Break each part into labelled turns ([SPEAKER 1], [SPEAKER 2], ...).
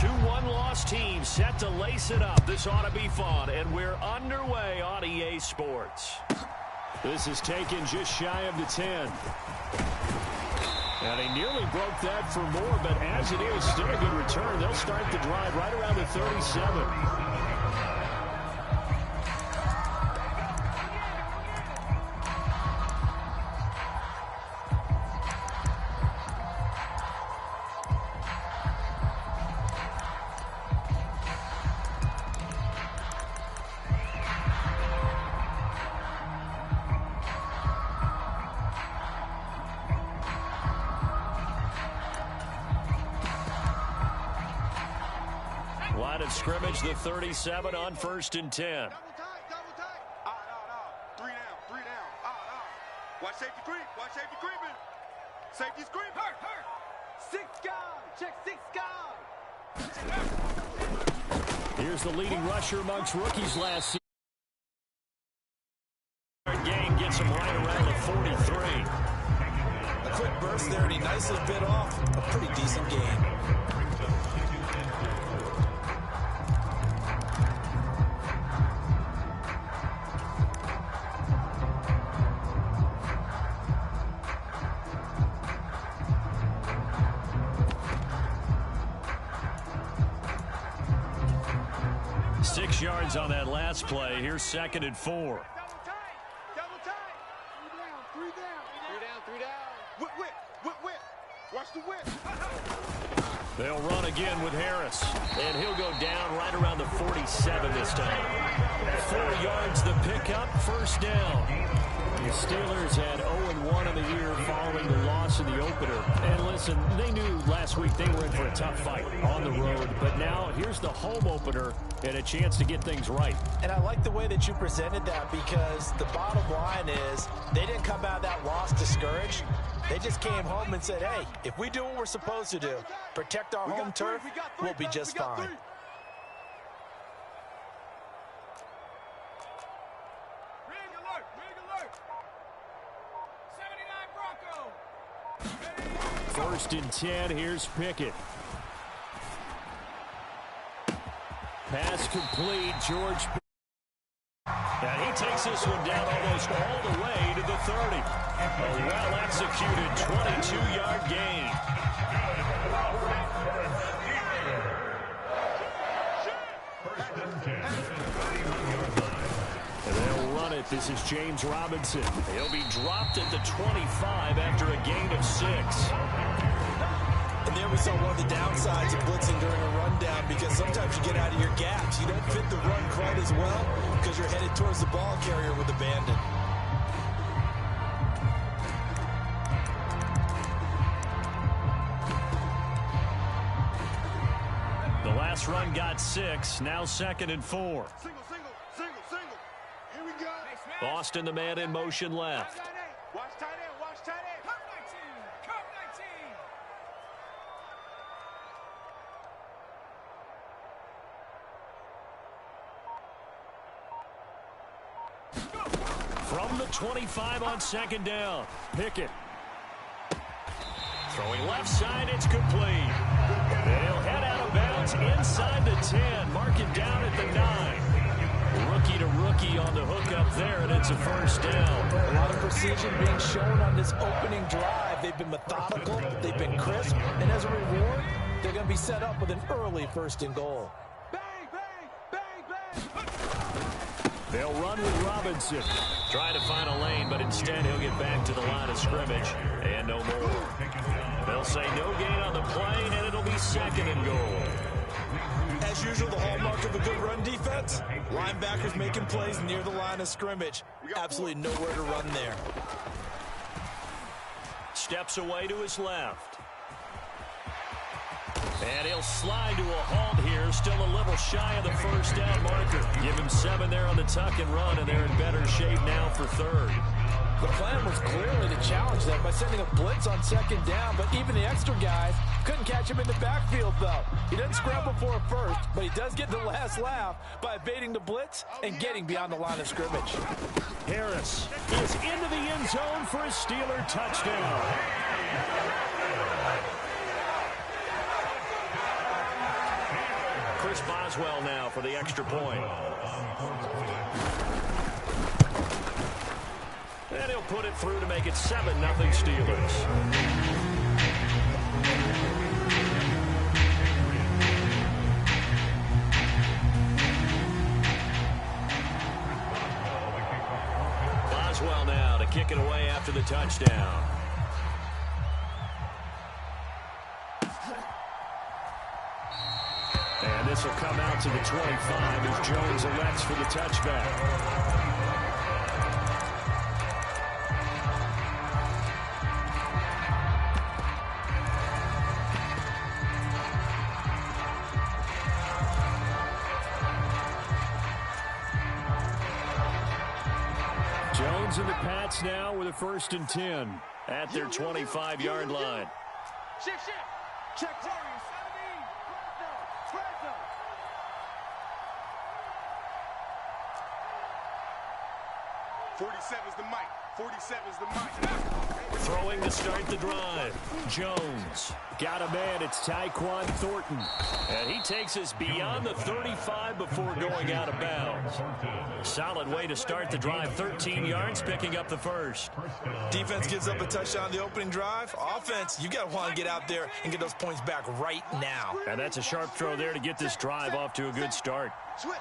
[SPEAKER 1] Two one-loss teams set to lace it up. This ought to be fun, and we're underway on EA Sports. This is taken just shy of the 10. And he nearly broke that for more, but as it is, still a good return. They'll start the drive right around the 37. Line of scrimmage, the 37 on 1st and 10.
[SPEAKER 2] Double tight. No. 3 down. No. Watch safety creep. Watch safety creeping. Safety's creeping. Hurt. 6 guard. Check 6 guard.
[SPEAKER 1] Here's the leading rusher amongst rookies last season. Game gets him right around the 43.
[SPEAKER 3] A quick burst there, and he nicely bit off a pretty decent gain.
[SPEAKER 1] 6 yards on that last play. Here's 2nd and 4.
[SPEAKER 2] Double tight. 3 down. Whip. Watch the whip.
[SPEAKER 1] They'll run again with Harris. And he'll go down right around the 47 this time. 4 yards the pickup, 1st down. The Steelers had 0-1 in the year following the loss in the opener. And listen, they knew last week they were in for a tough fight on the road. But now here's the home opener and a chance to get things right.
[SPEAKER 3] And I like the way that you presented that, because the bottom line is they didn't come out of that loss discouraged. They just came home and said, hey, if we do what we're supposed to do, protect our home turf, we'll be just fine.
[SPEAKER 1] First and 10, here's Pickett. Pass complete, George. And he takes this one down almost all the way to the 30. A well-executed 22-yard gain. And they'll run it. This is James Robinson. He'll be dropped at the 25 after a gain of 6.
[SPEAKER 3] And there we saw one of the downsides of blitzing during a rundown, because sometimes you get out of your gaps. You don't fit the run quite as well because you're headed towards the ball carrier with abandon.
[SPEAKER 1] The last run got 6. Now 2nd and 4.
[SPEAKER 2] Single. Here we go.
[SPEAKER 1] Boston, the man in motion left.
[SPEAKER 2] Watch tight end. Curve 19.
[SPEAKER 1] From the 25 on 2nd down, Pickett. Throwing left side, it's complete. They'll head out of bounds inside the 10. Mark it down at the 9. Rookie to rookie on the hook up there, and it's a 1st down.
[SPEAKER 3] A lot of precision being shown on this opening drive. They've been methodical, they've been crisp, and as a reward, they're going to be set up with an early 1st and goal.
[SPEAKER 2] Bang.
[SPEAKER 1] They'll run with Robinson. Trying to find a lane, but instead he'll get back to the line of scrimmage. And no more. They'll say no gain on the play, and it'll be 2nd and goal.
[SPEAKER 3] As usual, the hallmark of a good run defense, linebackers making plays near the line of scrimmage. Absolutely nowhere to run there.
[SPEAKER 1] Steps away to his left. And he'll slide to a halt here, still a little shy of the 1st down marker. Give him 7 there on the tuck and run, and they're in better shape now for 3rd.
[SPEAKER 3] The plan was clearly to challenge them by sending a blitz on 2nd down, but even the extra guys couldn't catch him in the backfield, though. He doesn't scramble for a first, but he does get the last laugh by evading the blitz and getting beyond the line of scrimmage.
[SPEAKER 1] Harris is into the end zone for a Steeler touchdown. Here's Boswell now for the extra point. And he'll put it through to make it 7-0 Steelers. Boswell now to kick it away after the touchdown. And this will come out to the 25 as Jones elects for the touchback. Jones and the Pats now with a 1st and 10 at their 25-yard line.
[SPEAKER 2] Check. 47's the mic. 47's the mic.
[SPEAKER 1] Throwing to start the drive. Jones. Got a man. It's Tyquan Thornton. And he takes us beyond the 35 before going out of bounds. Solid way to start the drive. 13 yards, picking up the first.
[SPEAKER 3] Defense gives up a touchdown on the opening drive. Offense, you got to want to get out there and get those points back right now.
[SPEAKER 1] And that's a sharp throw there to get this drive off to a good start.
[SPEAKER 2] Switch.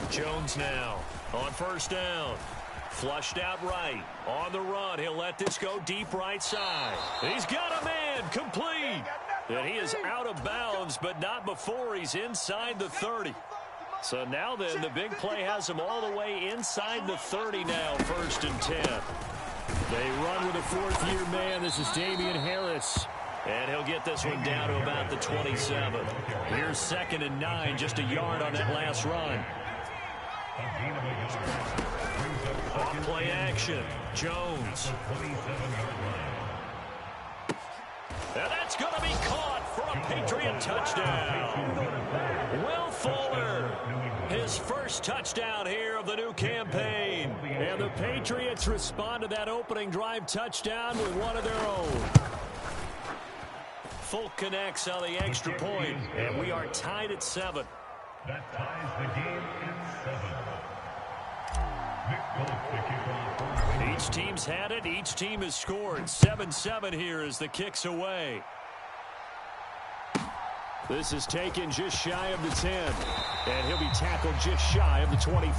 [SPEAKER 1] Jones now on 1st down. Flushed out right. On the run. He'll let this go deep right side. He's got a man. Complete. And he is out of bounds, but not before he's inside the 30. So now then, the big play has him all the way inside the 30 now. 1st and 10. They run with a 4th-year man. This is Damien Harris. And he'll get this one down to about the 27. Here's 2nd and 9, just a yard on that last run. Off play action. Jones. And that's going to be caught for a Patriot touchdown. Will Fuller, his first touchdown here of the new campaign. And the Patriots respond to that opening drive touchdown with one of their own. Folk connects on the extra point, and we are tied at 7.
[SPEAKER 4] That ties the game in 7.
[SPEAKER 1] Each team's had it. Each team has scored. 7-7 here as the kick's away. This is taken just shy of the 10, and he'll be tackled just shy of the 25.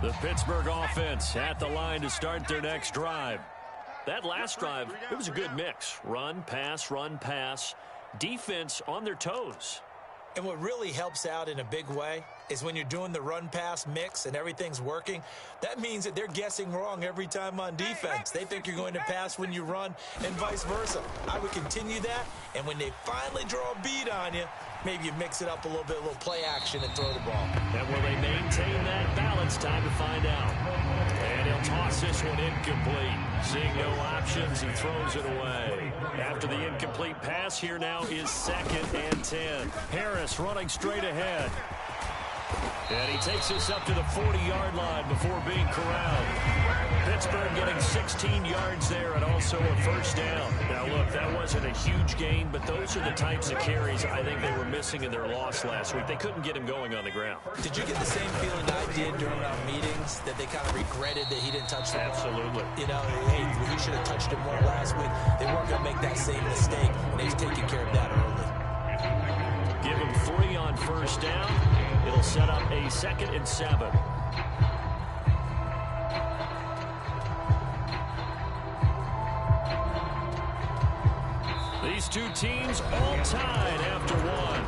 [SPEAKER 1] The Pittsburgh offense at the line to start their next drive. That last drive, it was a good mix. Run, pass. Defense on their toes.
[SPEAKER 3] And what really helps out in a big way is when you're doing the run-pass mix and everything's working, that means that they're guessing wrong every time on defense. They think you're going to pass when you run and vice versa. I would continue that, and when they finally draw a beat on you, maybe you mix it up a little bit, a little play action and throw the ball.
[SPEAKER 1] And will they maintain that balance? Time to find out. And he'll toss this one incomplete. Seeing no options, he throws it away. After the incomplete pass, here now is 2nd and 10. Harris running straight ahead. And he takes this up to the 40-yard line before being corralled. Pittsburgh getting 16 yards there and also a 1st down. Now, look, that wasn't a huge gain, but those are the types of carries I think they were missing in their loss last week. They couldn't get him going on the ground.
[SPEAKER 3] Did you get the same feeling I did during our meetings, that they kind of regretted that he didn't touch the ball?
[SPEAKER 1] Absolutely.
[SPEAKER 3] You know, hey, he should have touched it more last week. They weren't going to make that same mistake, and they've taken care of that early.
[SPEAKER 1] Give him 3 on 1st down. It'll set up a 2nd and 7. These two teams all tied after one.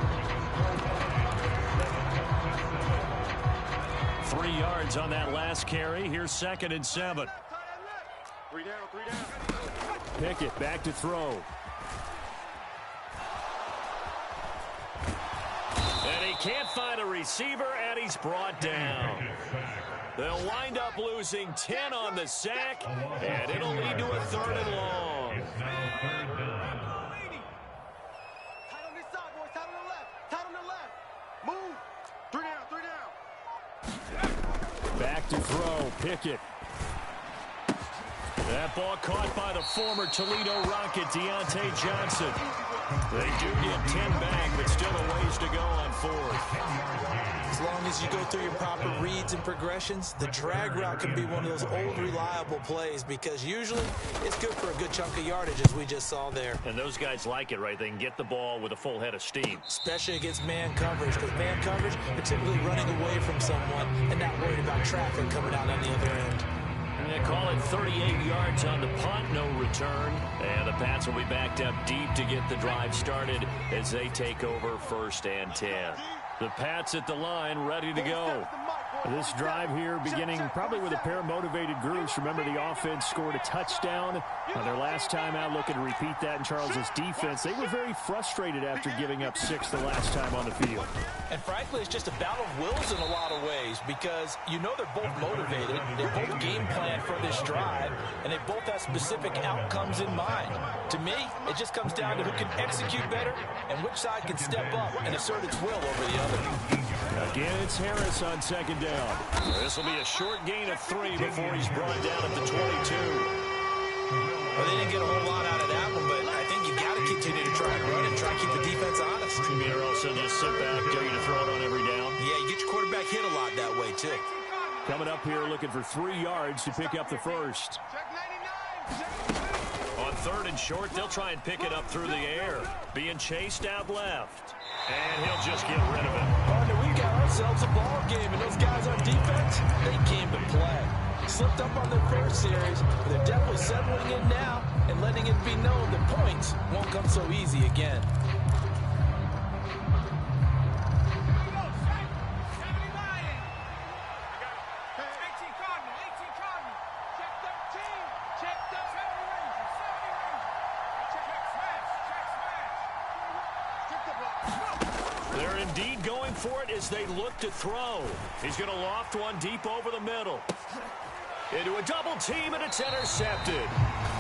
[SPEAKER 1] 3 yards on that last carry. Here's 2nd and 7.
[SPEAKER 2] 3 down.
[SPEAKER 1] Pickett back to throw. And he can't find a receiver, and he's brought down. They'll wind up losing 10 on the sack, and it'll lead to a 3rd and long.
[SPEAKER 4] It's now 3rd down.
[SPEAKER 2] Tight on this side, boys. Tight on the left. Move
[SPEAKER 1] to throw. Pickett. That ball caught by the former Toledo Rocket, Deontay Johnson. They do get 10 back, but still a ways to go on fourth.
[SPEAKER 3] As long as you go through your proper reads and progressions, the drag route can be one of those old reliable plays because usually it's good for a good chunk of yardage as we just saw there.
[SPEAKER 1] And those guys like it, right? They can get the ball with a full head of steam.
[SPEAKER 3] Especially against man coverage, because man coverage, they're typically running away from someone and not worried about traffic coming out on the other end.
[SPEAKER 1] They call it 38 yards on the punt, no return. And the Pats will be backed up deep to get the drive started as they take over 1st and 10. The Pats at the line, ready to go. This drive here beginning probably with a pair of motivated groups. Remember, the offense scored a touchdown their last time out, looking to repeat that in Charles's defense. They were very frustrated after giving up 6 the last time on the field.
[SPEAKER 3] And frankly, it's just a battle of wills in a lot of ways because you know they're both motivated. They both game plan for this drive, and they both have specific outcomes in mind. To me, it just comes down to who can execute better and which side can step up and assert its will over the other.
[SPEAKER 1] Again, it's Harris on 2nd down. This will be a short gain of 3 before he's brought down at the 22.
[SPEAKER 3] Well, they didn't get a whole lot out of that one, but I think you got to continue to try and run and try and keep the defense honest.
[SPEAKER 1] You mean or else they'll just sit back, dare you to throw it on every down?
[SPEAKER 3] Yeah, you get your quarterback hit a lot that way, too.
[SPEAKER 1] Coming up here looking for 3 yards to pick up the first. On 3rd and short, they'll try and pick it up through the air. Being chased out left. And he'll just get rid of it.
[SPEAKER 3] Partner, we've got ourselves a ball game, and those guys on defense, they came to play. Slipped up on their first series, but they're definitely settling in now and letting it be known that points won't come so easy again.
[SPEAKER 1] They're indeed going for it as they look to throw. He's going to loft one deep over the middle. Into a double team, and it's intercepted.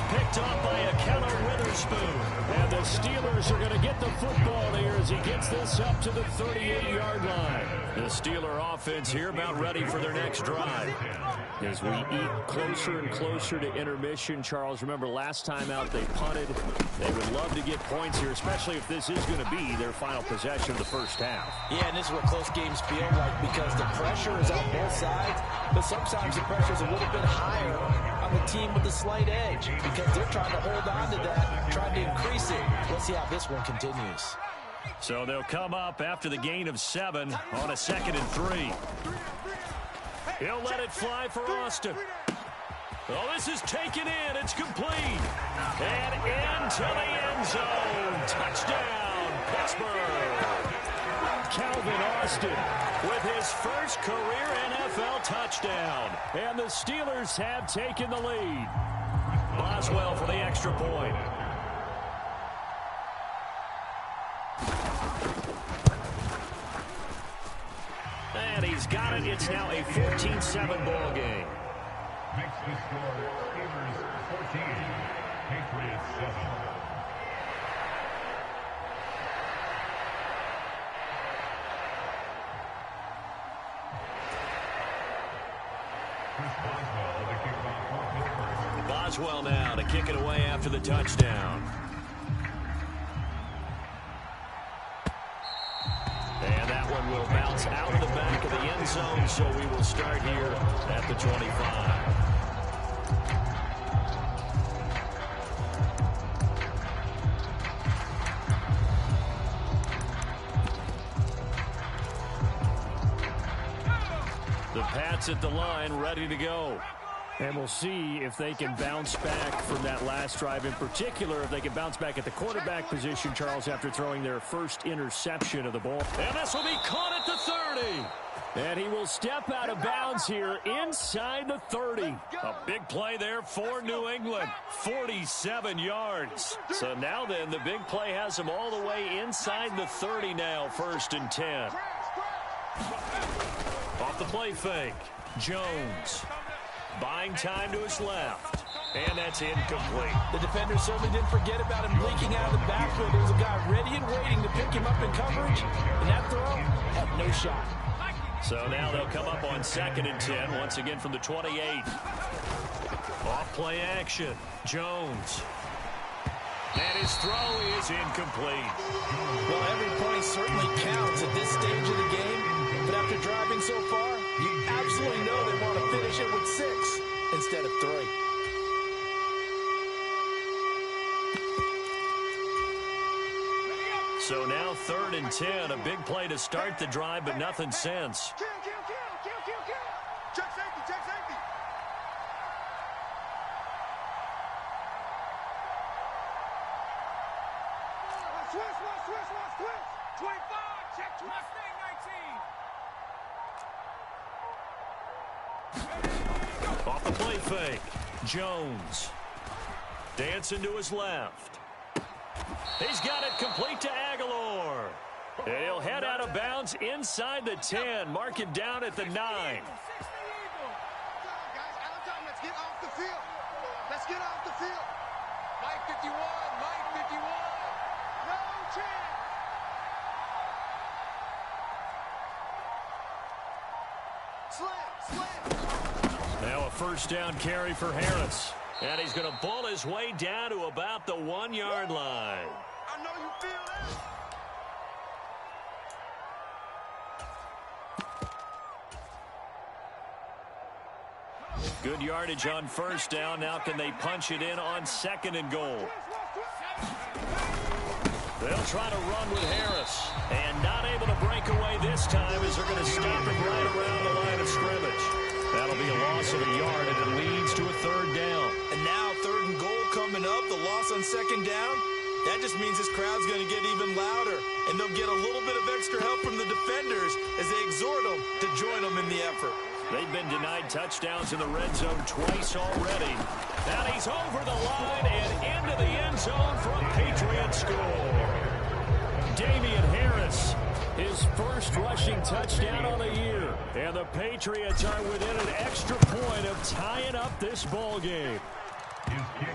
[SPEAKER 1] Picked off by a Keller Witherspoon. And the Steelers are going to get the football here as he gets this up to the 38-yard line. The Steeler offense here about ready for their next drive. As we eat closer and closer to intermission, Charles, remember last time out they punted. They would love to get points here, especially if this is going to be their final possession of the first half.
[SPEAKER 3] Yeah, and this is what close games feel like because the pressure is on both sides, but sometimes the pressure is a little bit higher on the team with the slight edge because they're trying to hold on to that, trying to increase it. Let's see how this one continues.
[SPEAKER 1] So they'll come up after the gain of 7 on a 2nd and 3. He'll let it fly for Austin. Oh, this is taken in. It's complete. And into the end zone. Touchdown, Pittsburgh. Calvin Austin with his first career NFL touchdown. And the Steelers have taken the lead. Boswell for the extra point. And he's got it. It's now a 14-7 ball game.
[SPEAKER 4] Makes the score Steelers 14, Patriots 7. Chris Boswell with the kickoff for Pittsburgh.
[SPEAKER 1] Boswell now to kick it away after the touchdown. And that one will bounce out of the back of the end zone, so we will start here at the 25. The Pats at the line, ready to go. And we'll see if they can bounce back from that last drive. In particular, if they can bounce back at the quarterback position, Charles, after throwing their first interception of the ball. And this will be caught at the 30. And he will step out of bounds here inside the 30. A big play there for New England. 47 yards. So now then, the big play has him all the way inside the 30 now, 1st and 10. Off the play fake. Jones. Buying time to his left. And that's incomplete.
[SPEAKER 3] The defender certainly didn't forget about him leaking out of the backfield. There's a guy ready and waiting to pick him up in coverage. And that throw had no shot.
[SPEAKER 1] So now they'll come up on 2nd and 10, once again from the 28. Off play action. Jones. And his throw is incomplete.
[SPEAKER 3] Well, every play certainly counts at this stage of the game. But after driving so far, you absolutely know they want to finish it with 6 instead of 3.
[SPEAKER 1] So now 3rd and 10. A big play to start the drive, but nothing since.
[SPEAKER 2] Kill. Check safety. Switch. 25, check Mustang 19.
[SPEAKER 1] Off the play fake. Jones. Dancing to his left. He's got it complete to Aguilar. And he'll head out of bounds inside the 10. Mark it down at the 9.
[SPEAKER 2] Guys, out of time. Let's get off the field. Mike 51. No chance. Slam.
[SPEAKER 1] Now a first down carry for Harris. And he's going to bull his way down to about the 1-yard line.
[SPEAKER 2] I know you feel that.
[SPEAKER 1] Good yardage on first down. Now can they punch it in on 2nd and goal? They'll try to run with Harris. And not able to break away this time as they're going to stop him right around the line of scrimmage. That'll be a loss of a yard, and it leads to a 3rd down.
[SPEAKER 3] And now 3rd and goal coming up. The loss on 2nd down. That just means this crowd's going to get even louder. And they'll get a little bit of extra help from the defenders as they exhort them to join them in the effort.
[SPEAKER 1] They've been denied touchdowns in the red zone twice already. Now he's over the line and into the end zone for a Patriot score. Damian Harris, his first rushing touchdown on the year. And the Patriots are within an extra point of tying up this ball game.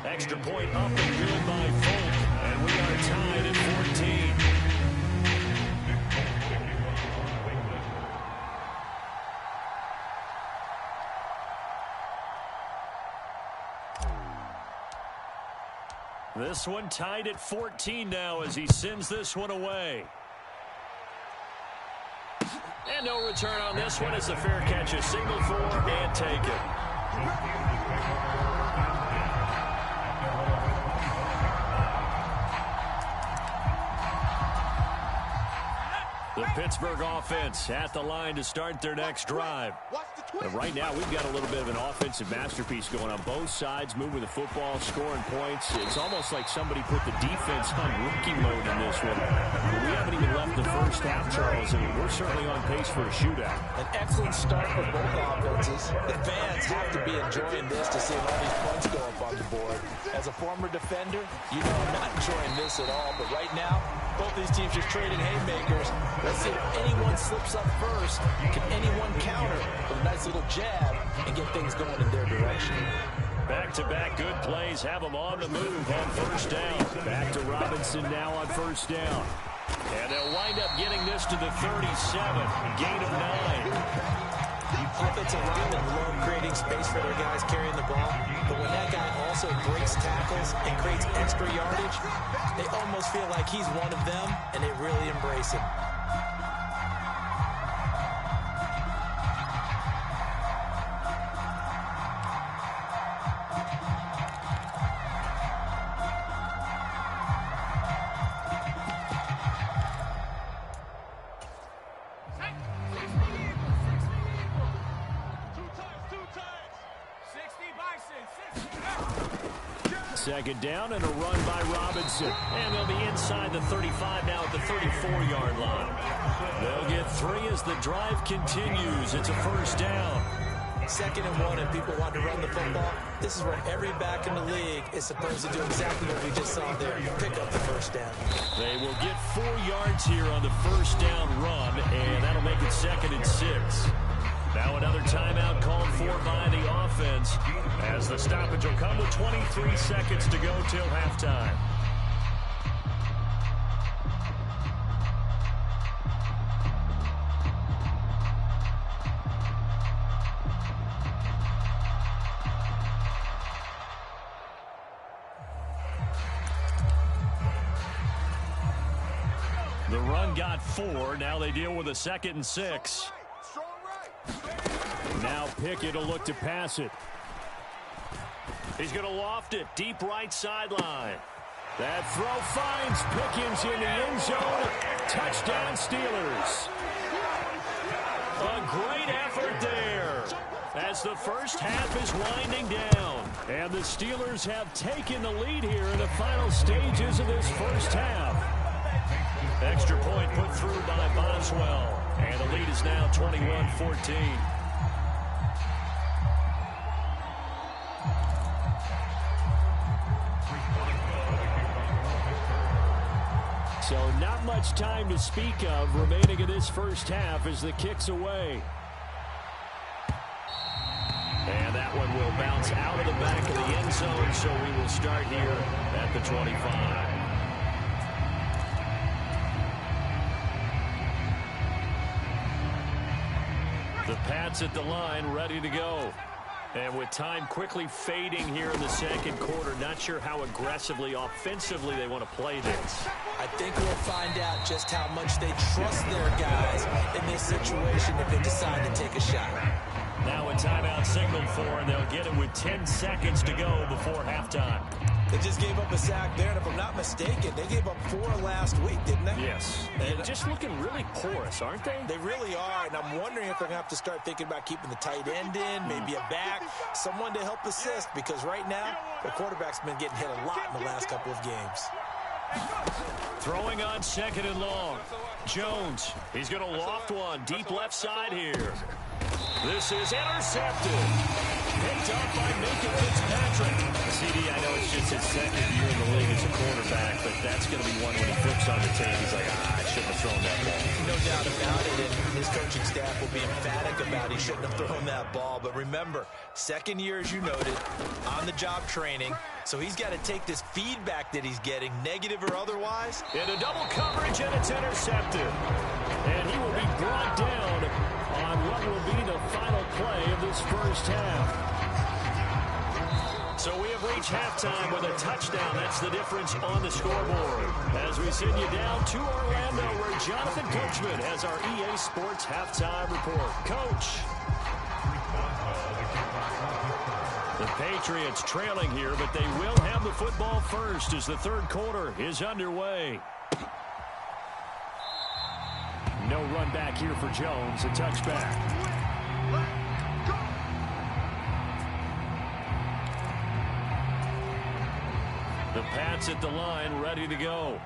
[SPEAKER 1] Extra point up and good by Folk. And we are tied at 14. This one tied at 14 now as he sends this one away. And no return on this one as the fair catch is signaled for and taken. The Pittsburgh offense at the line to start their next drive. And right now, we've got a little bit of an offensive masterpiece going on both sides, moving the football, scoring points. It's almost like somebody put the defense on rookie mode in this one. But we haven't even left the first half, Charles, and we're certainly on pace for a shootout.
[SPEAKER 3] An excellent start for both offenses. The fans have to be enjoying this to see all these points go up on the board. As a former defender, you know I'm not enjoying this at all. But right now, both these teams just trading haymakers. Let's see if anyone slips up first. Can anyone counter with a nice little jab and get things going in their direction?
[SPEAKER 1] Back-to-back good plays have them on the move on first down. Back to Robinson now on first down. And they'll wind up getting this to the 37. Gain of 9.
[SPEAKER 3] Offensive linemen love creating space for their guys carrying the ball. But when that guy also breaks tackles and creates extra yardage, they almost feel like he's one of them, and they really embrace him.
[SPEAKER 1] Second down and a run by Robinson. And they'll be inside the 35 now at the 34-yard line. They'll get 3 as the drive continues. It's a first down.
[SPEAKER 3] 2nd and 1 and people want to run the football. This is where every back in the league is supposed to do exactly what we just saw there. Pick up the first down.
[SPEAKER 1] They will get 4 yards here on the first down run, and that'll make it 2nd and 6. Now another timeout called for by the offense as the stoppage will come with 23 seconds to go till halftime. The run got 4. Now they deal with a 2nd and 6. Now Pickett will look to pass it. He's going to loft it. Deep right sideline. That throw finds Pickens in the end zone. Touchdown Steelers. A great effort there as the first half is winding down. And the Steelers have taken the lead here in the final stages of this first half. Extra point put through by Boswell. And the lead is now 21-14. So not much time to speak of remaining in this first half as the kick's away. And that one will bounce out of the back of the end zone, so we will start here at the 25. The Pats at the line, ready to go. And with time quickly fading here in the second quarter, not sure how aggressively, offensively they want to play this.
[SPEAKER 3] I think we'll find out just how much they trust their guys in this situation if they decide to take a shot.
[SPEAKER 1] Now a timeout signaled for, and they'll get it with 10 seconds to go before halftime.
[SPEAKER 3] They just gave up a sack there, and if I'm not mistaken, they gave up 4 last week, didn't they?
[SPEAKER 1] Yes. And just looking really porous, aren't they?
[SPEAKER 3] They really are, and I'm wondering if they're going to have to start thinking about keeping the tight end in, maybe a back, someone to help assist, because right now, the quarterback's been getting hit a lot in the last couple of games.
[SPEAKER 1] Throwing on 2nd and long. Jones, he's going to loft one, deep left side here. This is intercepted. Picked up by Minkah Fitzpatrick. CD, I know it's just his 2nd year in the league as a quarterback, but that's going to be one when he flips on the tape. He's like, I shouldn't have thrown that ball.
[SPEAKER 3] No doubt about it, and his coaching staff will be emphatic about he shouldn't have thrown that ball. But remember, 2nd year, as you noted, on-the-job training, so he's got to take this feedback that he's getting, negative or otherwise.
[SPEAKER 1] Into double coverage, and it's intercepted. And he will be brought down on what will be the final play of this first half. So we have reached halftime with a touchdown. That's the difference on the scoreboard. As we send you down to Orlando, where Jonathan Coachman has our EA Sports halftime report. Coach. The Patriots trailing here, but they will have the football first as the third quarter is underway. No run back here for Jones. A touchback. The Pats at the line, ready to go.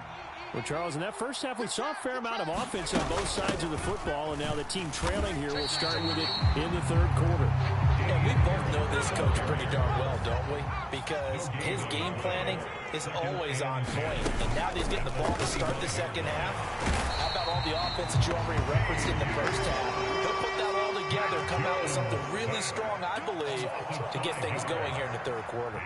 [SPEAKER 1] Well, Charles, in that first half, we saw a fair amount of offense on both sides of the football, and now the team trailing here will start with it in the third quarter.
[SPEAKER 3] And we both know this coach pretty darn well, don't we? Because his game planning is always on point. And now that he's getting the ball to start the second half, how about all the offense that you already referenced in the first half? He'll put that all together, come out with something really strong, I believe, to get things going here in the third quarter.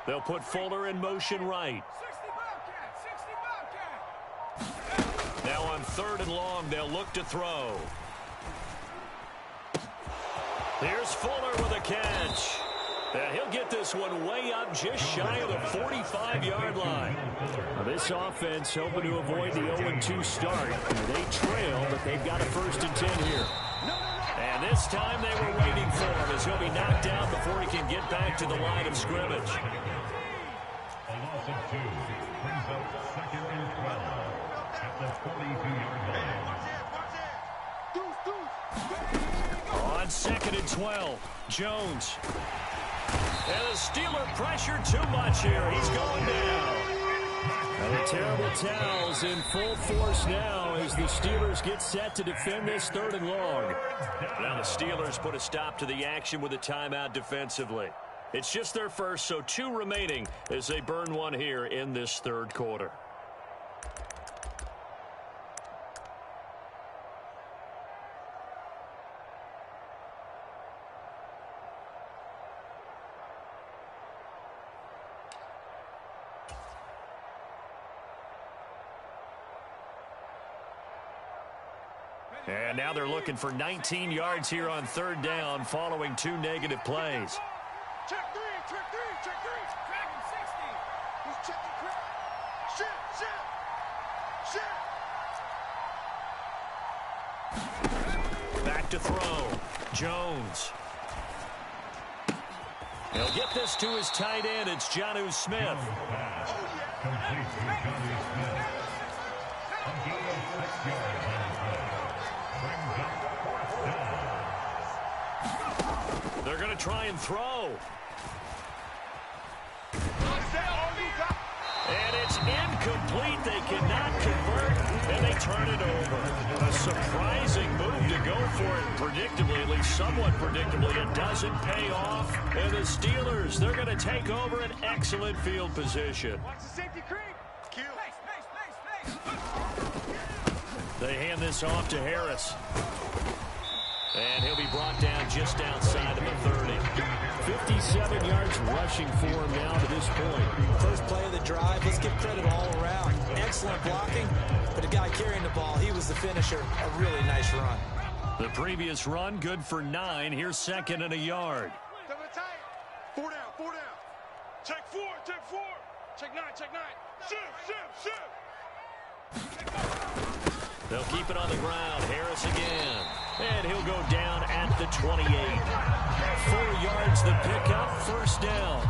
[SPEAKER 1] They'll put Fuller in motion right. Now on 3rd and long, they'll look to throw. Here's Fuller with a catch. And he'll get this one way up just shy of the 45-yard line. Now this offense hoping to avoid the 0-2 start. They trail, but they've got a 1st and 10 here. And this time they were waiting for him as he'll be knocked down before he can get back to the line of scrimmage.
[SPEAKER 4] A loss of 2 brings up 2nd and 12 at the 42-yard line.
[SPEAKER 1] On 2nd and 12, Jones. And the Steeler pressure too much here. He's going down. And the terrible towels in full force now as the Steelers get set to defend this 3rd and long. Now the Steelers put a stop to the action with a timeout defensively. It's just their first, so 2 remaining as they burn one here in this 3rd quarter. And now they're looking for 19 yards here on third down following 2 negative plays.
[SPEAKER 2] Check three, check three, check three. Crack him 60. Who's checking crack? Shit.
[SPEAKER 1] Back to throw. Jones. He'll get this to his tight end. It's Jonnu Smith.
[SPEAKER 4] Complete to Jonnu Smith. A gain of 6 yards on the play. Brings up 4th down.
[SPEAKER 1] They're going to try and throw. And it's incomplete. They cannot convert, and they turn it over. A surprising move to go for it. Predictably, at least somewhat predictably, it doesn't pay off. And the Steelers, they're going to take over an excellent field position.
[SPEAKER 2] Watch the safety creep. Kill.
[SPEAKER 1] They hand this off to Harris. And he'll be brought down just outside of the 30. 57 yards rushing for him now to this point.
[SPEAKER 3] First play of the drive, let's give credit all around. Excellent blocking, but the guy carrying the ball, he was the finisher. A really nice run.
[SPEAKER 1] The previous run, good for 9. Here's 2nd and a yard.
[SPEAKER 2] Double tight. 4 down, 4 down. Check 4, check 4. Check 9, check 9. Shift.
[SPEAKER 1] They'll keep it on the ground. Harris again. And he'll go down at the 28. 4 yards the pickup, 1st down.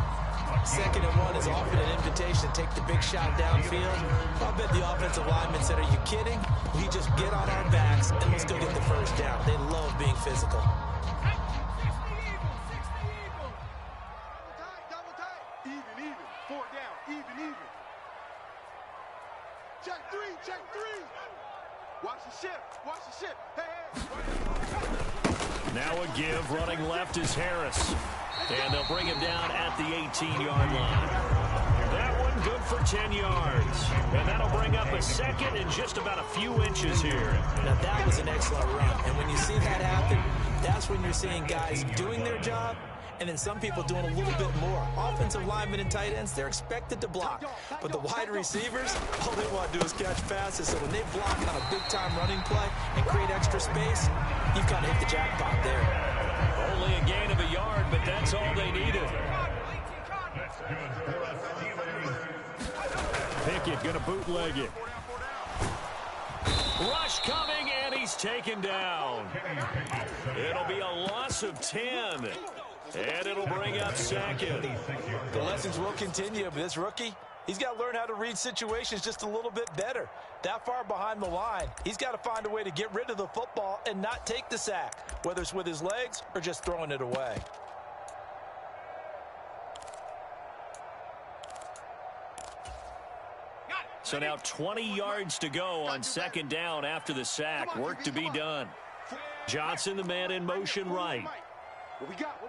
[SPEAKER 3] 2nd and 1 is often an invitation to take the big shot downfield. I'll bet the offensive lineman said, are you kidding? We just get on our backs and let's go get the 1st down. They love being physical.
[SPEAKER 2] Double tight. Even. 4 down, even. Check 3, check 3. Watch the shift. Hey.
[SPEAKER 1] Now a give, running left is Harris. And they'll bring him down at the 18-yard line. That one good for 10 yards. And that'll bring up a 2nd and just about a few inches here.
[SPEAKER 3] Now that was an excellent run. And when you see that happen, that's when you're seeing guys doing their job and then some people doing a little bit more. Offensive linemen and tight ends, they're expected to block. But the wide receivers, all they want to do is catch passes. So when they block on a big-time running play and create extra space, you've kind of hit the jackpot there.
[SPEAKER 1] Only a gain of a yard, but that's all they needed.
[SPEAKER 4] That's good for the Steelers.
[SPEAKER 1] Pickett going to bootleg it. Rush coming, and he's taken down. It'll be a loss of 10. And it'll bring up 2nd.
[SPEAKER 3] The lessons will continue, but this rookie, he's got to learn how to read situations just a little bit better. That far behind the line, he's got to find a way to get rid of the football and not take the sack, whether it's with his legs or just throwing it away.
[SPEAKER 1] So now 20 yards to go on 2nd down after the sack. Work to be done. Johnson, the man in motion right.
[SPEAKER 2] What we got?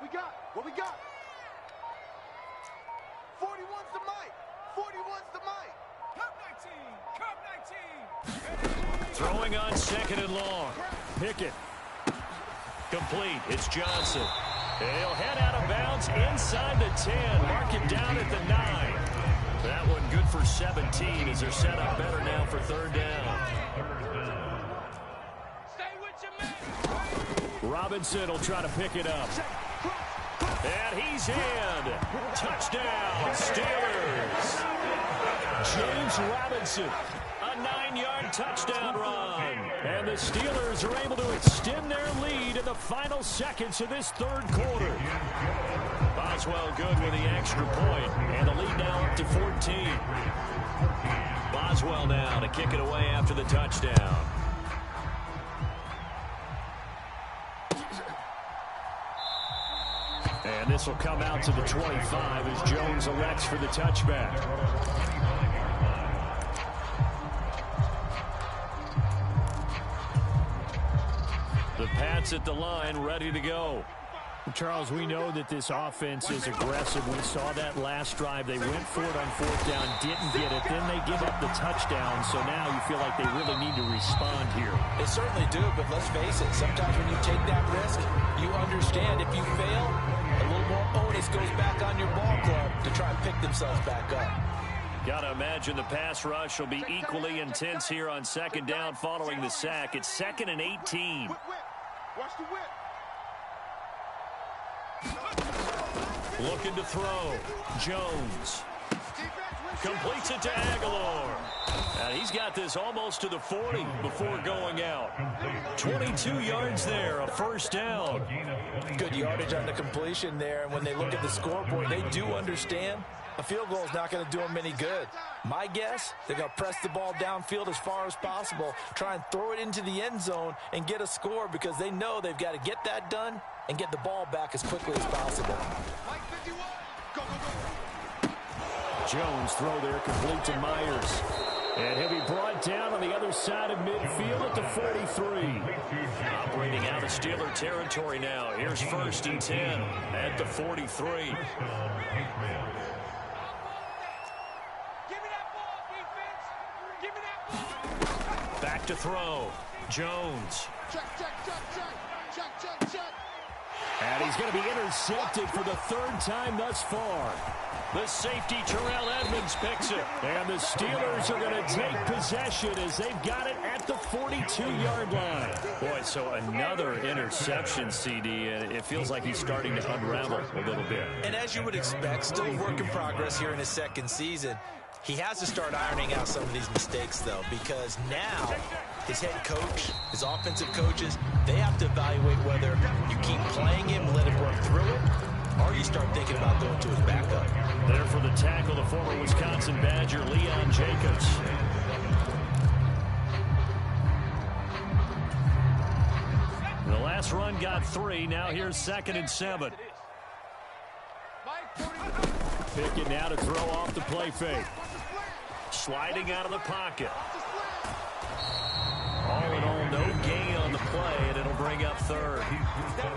[SPEAKER 2] 41's the mic. 41's the mic. Cup 19.
[SPEAKER 1] Throwing on 2nd and long. Pickett. Complete. It's Johnson. He'll head out of bounds inside the 10. Mark it down at the 9. That one good for 17 as they're set up better now for 3rd down.
[SPEAKER 2] Stay with your man.
[SPEAKER 1] Robinson will try to pick it up. And he's in. Touchdown, Steelers. James Robinson, a 9-yard touchdown run. And the Steelers are able to extend their lead in the final seconds of this 3rd quarter. Boswell good with the extra point, and the lead now up to 14. Boswell now to kick it away after the touchdown. And this will come out to the 25 as Jones elects for the touchback. The Pats at the line, ready to go.
[SPEAKER 5] Charles, we know that this offense is aggressive. We saw that last drive. They went for it on 4th down, didn't get it. Then they give up the touchdown, so now you feel like they really need to respond here.
[SPEAKER 3] They certainly do, but let's face it, sometimes when you take that risk, you understand if you fail, a little more onus goes back on your ball club to try and pick themselves back up.
[SPEAKER 1] Got to imagine the pass rush will be equally intense here on second down following the sack. It's 2nd and 18.
[SPEAKER 2] Whip. Watch the whip.
[SPEAKER 1] Looking to throw. Jones. Completes it to Aguilar. And he's got this almost to the 40 before going out. 22 yards there, a first down.
[SPEAKER 3] Good yardage on the completion there. And when they look at the scoreboard, they do understand a field goal is not going to do them any good. My guess, they're going to press the ball downfield as far as possible, try and throw it into the end zone and get a score because they know they've got to get that done and get the ball back as quickly as possible.
[SPEAKER 5] Jones throw there, complete to Myers. And he'll be brought down on the other side of midfield at the 43.
[SPEAKER 1] Operating out of Steeler territory now. Here's 1st and 10 at the 43. Back to throw. Jones.
[SPEAKER 2] Check.
[SPEAKER 5] And he's going to be intercepted for the 3rd time thus far.
[SPEAKER 1] The safety, Terrell Edmonds, picks it.
[SPEAKER 5] And the Steelers are going to take possession as they've got it at the 42-yard line.
[SPEAKER 1] Boy, so another interception, CD, and it feels like he's starting to unravel a little bit.
[SPEAKER 3] And as you would expect, still a work in progress here in his 2nd season. He has to start ironing out some of these mistakes, though, because now his head coach, his offensive coaches, they have to evaluate whether you keep playing him, let him work through it, or you start thinking about going to his backup.
[SPEAKER 1] There for the tackle, the former Wisconsin Badger, Leon Jacobs. The last run got 3. Now here's 2nd and 7.
[SPEAKER 5] Pickett now to throw off the play fake.
[SPEAKER 1] Sliding out of the pocket. All in all, no gain on the play, and it'll bring up 3rd.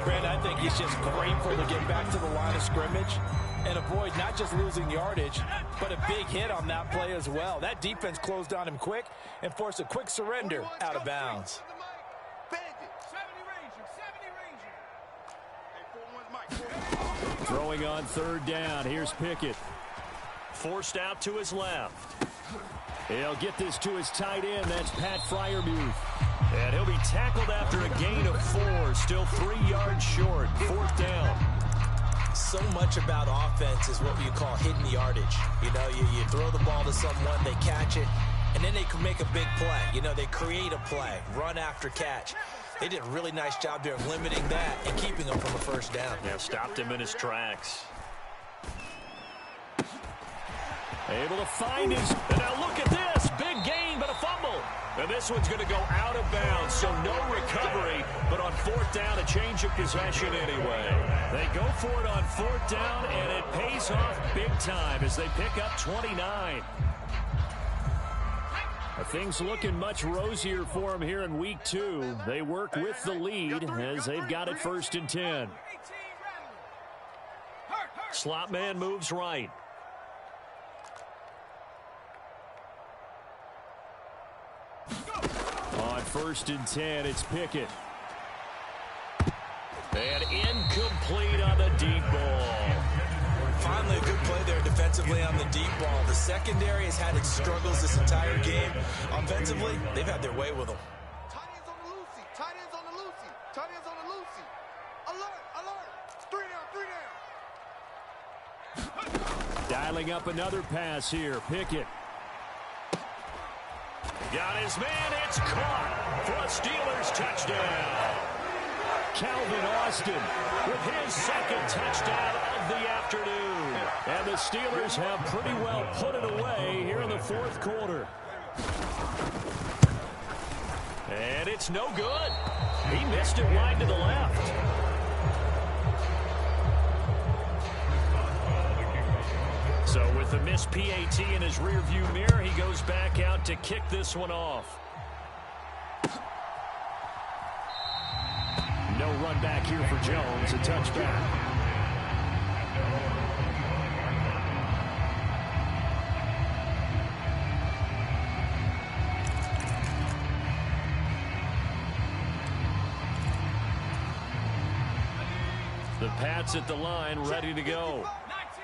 [SPEAKER 3] Brent, I think he's just grateful to get back to the line of scrimmage and avoid not just losing yardage, but a big hit on that play as well. That defense closed on him quick and forced a quick surrender out of bounds.
[SPEAKER 5] Throwing on 3rd down. Here's Pickett.
[SPEAKER 1] Forced out to his left.
[SPEAKER 5] He'll get this to his tight end. That's Pat Freiermuth.
[SPEAKER 1] And he'll be tackled after a gain of 4. Still 3 yards short. 4th down.
[SPEAKER 3] So much about offense is what you call hidden yardage. You know, you throw the ball to someone, they catch it, and then they can make a big play. You know, they create a play, run after catch. They did a really nice job there of limiting that and keeping him from a 1st down.
[SPEAKER 1] Yeah, stopped him in his tracks.
[SPEAKER 5] Able to find his...
[SPEAKER 1] And now look at this. Big gain, but a fumble. And this one's going to go out of bounds, so no recovery. But on 4th down, a change of possession anyway. They go for it on 4th down, and it pays off big time as they pick up 29.
[SPEAKER 5] Things looking much rosier for them here in week 2. They work with the lead as they've got it 1st and 10.
[SPEAKER 1] Slot man moves right.
[SPEAKER 5] On 1st and 10, it's Pickett.
[SPEAKER 1] And incomplete on the deep ball.
[SPEAKER 3] Finally, a good play there defensively on the deep ball. The secondary has had its struggles this entire game. Offensively, they've had their way with them.
[SPEAKER 2] Tight ends on the loosey. Tight ends on the loosey. Tight ends on the loosey. Alert. 3 down.
[SPEAKER 5] Dialing up another pass here. Pickett.
[SPEAKER 1] Got his man. It's caught for a Steelers touchdown.
[SPEAKER 5] Calvin Austin with his 2nd touchdown of the afternoon. And the Steelers have pretty well put it away here in the 4th quarter.
[SPEAKER 1] And it's no good. He missed it wide to the left. So with the missed PAT in his rearview mirror, he goes back out to kick this one off.
[SPEAKER 5] No run back here for Jones. A touchback.
[SPEAKER 1] The Pats at the line, ready to go.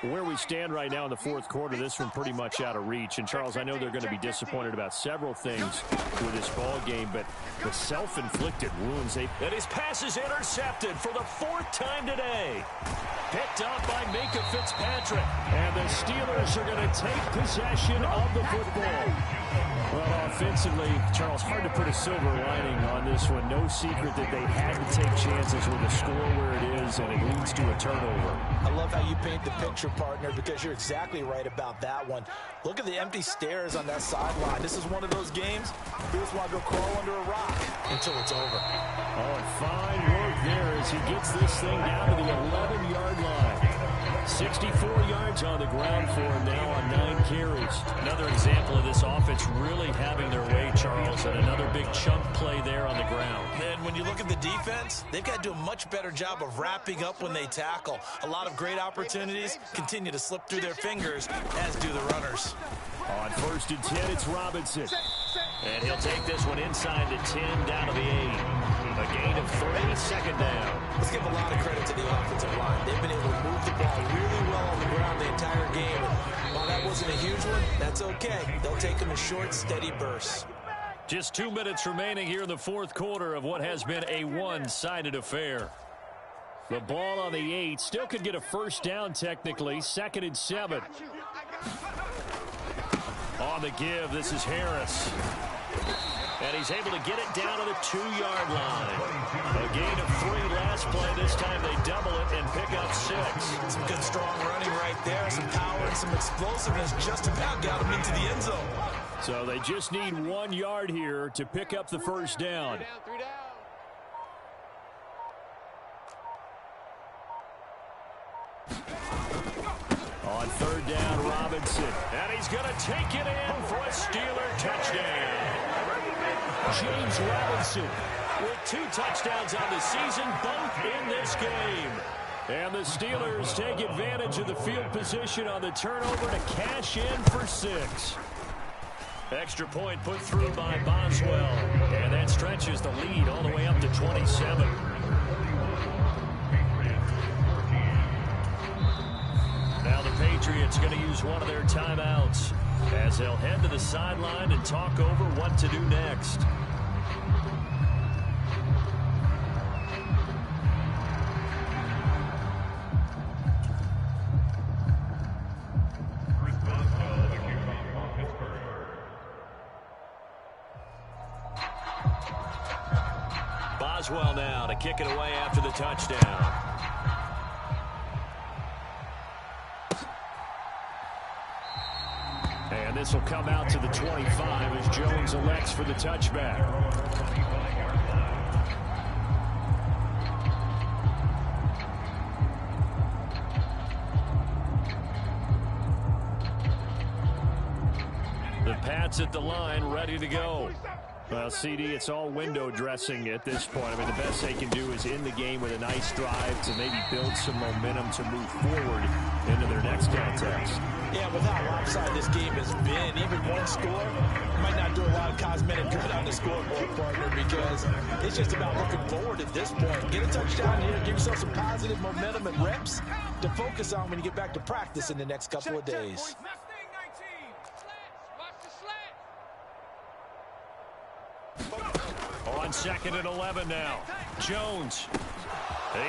[SPEAKER 5] Where we stand right now in the fourth quarter, this one pretty much out of reach. And, Charles, I know they're going to be disappointed about several things with this ball game, but the self-inflicted wounds. And his pass is intercepted for the fourth time today. Picked up by Minkah Fitzpatrick. And the Steelers are going to take possession of the football. Well, offensively, Charles, hard to put a silver lining on this one. No secret that they had to take chances with the score where it is, and it leads to a turnover.
[SPEAKER 3] I love how you paint the picture, partner, because you're exactly right about that one. Look at the empty stairs on that sideline. This is one of those games you just want to go crawl under a rock until it's over.
[SPEAKER 5] Oh, and fine work there as he gets this thing down to the 11-yard line. 64 yards on the ground for him now on 9 carries. Another example of this offense really having their way, Charles, and another big chunk play there on the ground.
[SPEAKER 3] And when you look at the defense, they've got to do a much better job of wrapping up when they tackle. A lot of great opportunities continue to slip through their fingers, as do the runners.
[SPEAKER 5] On 1st and 10, it's Robinson. And he'll take this one inside the 10, down to the 8. A gain of 3, 2nd down.
[SPEAKER 3] Let's give a lot of credit to the offensive line. They've been able to move the ball really well on the ground the entire game. And while that wasn't a huge one, that's okay. They'll take them in short, steady bursts.
[SPEAKER 5] Just 2 minutes remaining here in the fourth quarter of what has been a one-sided affair. The ball on the 8. Still could get a first down technically. 2nd and 7. On the give, this is Harris. And he's able to get it down to the 2-yard line. A gain of 3 last play. This time they double it and pick up 6.
[SPEAKER 3] Some good strong running right there. Some power and some explosiveness just about got him into the end zone.
[SPEAKER 5] So they just need 1 yard here to pick up the first down.
[SPEAKER 6] 3 down.
[SPEAKER 5] On 3rd down, Robinson. And he's going to take it in for a Steeler touchdown. James Robinson with 2 touchdowns on the season, both in this game. And the Steelers take advantage of the field position on the turnover to cash in for 6. Extra point put through by Boswell. And that stretches the lead all the way up to 27. Now the Patriots going to use one of their timeouts as they'll head to the sideline and talk over what to do next. Boswell now to kick it away after the touchdown. And this will come out to the 25 as Jones elects for the touchback. The Pats at the line, ready to go. Well, CD, it's all window dressing at this point. I mean, the best they can do is end the game with a nice drive to maybe build some momentum to move forward into their next contest.
[SPEAKER 3] Yeah, with how lopsided this game has been, even one score might not do a lot of cosmetic good on the scoreboard, partner, because it's just about looking forward at this point. Get a touchdown here, give yourself some positive momentum and reps to focus on when you get back to practice in the next couple of days.
[SPEAKER 5] On 2nd and 11 now. Jones.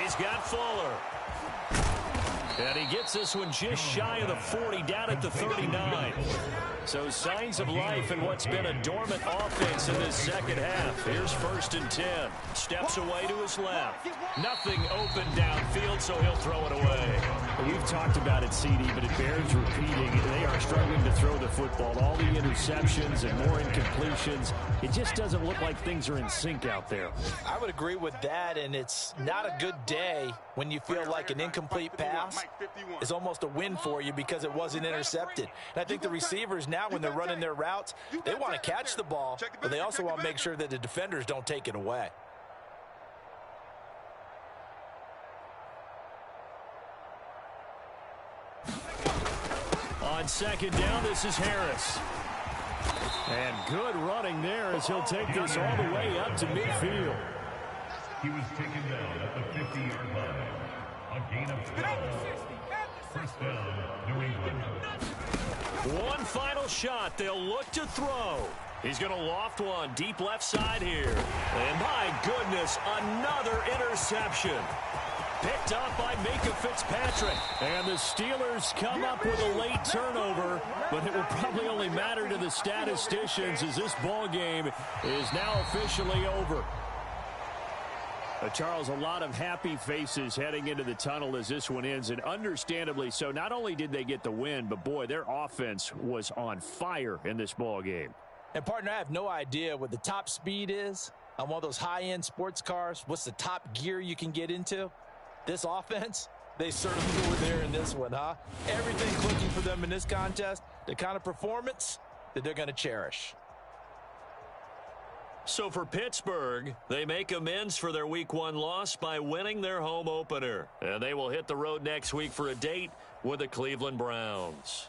[SPEAKER 5] He's got Fuller. And he gets this one just shy of the 40, down at the 39. So signs of life in what's been a dormant offense in this second half. Here's 1st and 10. Steps away to his left. Nothing open downfield, so he'll throw it away. We've talked about it, CD, but it bears repeating. They are struggling to throw the football. All the interceptions and more incompletions. It just doesn't look like things are in sync out there.
[SPEAKER 3] I would agree with that, and it's not a good day when you feel like an incomplete pass is almost a win for you because it wasn't intercepted. And I think the receivers now, when they're running their routes, they want to catch the ball, but they also want to make sure that the defenders don't take it away.
[SPEAKER 5] On 2nd down, this is Harris. And good running there as he'll take this all the way up to midfield.
[SPEAKER 4] He was taken down at the 50-yard line. A gain of 12. First down, New England.
[SPEAKER 1] One final shot. They'll look to throw. He's going to loft one deep left side here. And my goodness, another interception. Picked up by Minkah Fitzpatrick. And the Steelers come up with a late turnover, but it will probably only matter to the statisticians as this ball game is now officially over. Charles, a lot of happy faces heading into the tunnel as this one ends, and understandably so. Not only did they get the win, but boy, their offense was on fire in this ball game.
[SPEAKER 3] And partner, I have no idea what the top speed is on one of those high-end sports cars. What's the top gear you can get into? This offense, they certainly were there in this one, huh? Everything clicking for them in this contest, the kind of performance that they're going to cherish.
[SPEAKER 1] So for Pittsburgh, they make amends for their Week 1 loss by winning their home opener. And they will hit the road next week for a date with the Cleveland Browns.